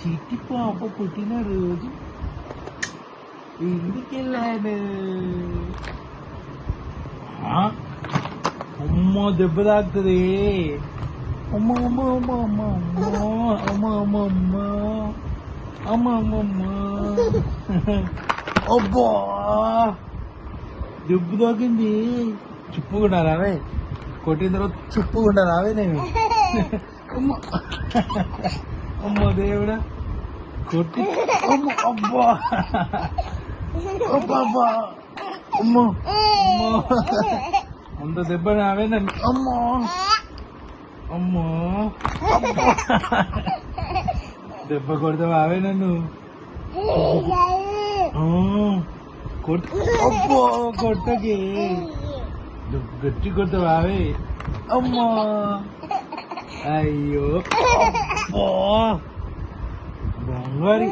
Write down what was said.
చిట్టి పాప పుట్టినరోజు ఇంటికెళ్ళాను. అమ్మ దెబ్బ తాకుతుంది. అమ్మ అమ్మ అమ్మ అమ్మ అమ్మ అమ్మ అమ్మ అమ్మ అమ్మ అమ్మ అబ్బా దెబ్బ తాకింది. చుప్పుకుండా రావే, కొట్టిన తర్వాత చుప్పుకుండా రావే నేను. అమ్మ అమ్మ దేవుడా కొట్టి అమ్మ అబ్బా అబ్బా అబ్బా అమ్మ అమ్మ అంత దెబ్బ నావే నన్ను. అమ్మో అమ్మో దెబ్బ కొడతావే నన్ను. అబ్బో కొట్టకి గట్టి కొడతావే. అమ్మా అయ్యో అబ్బో బంగారి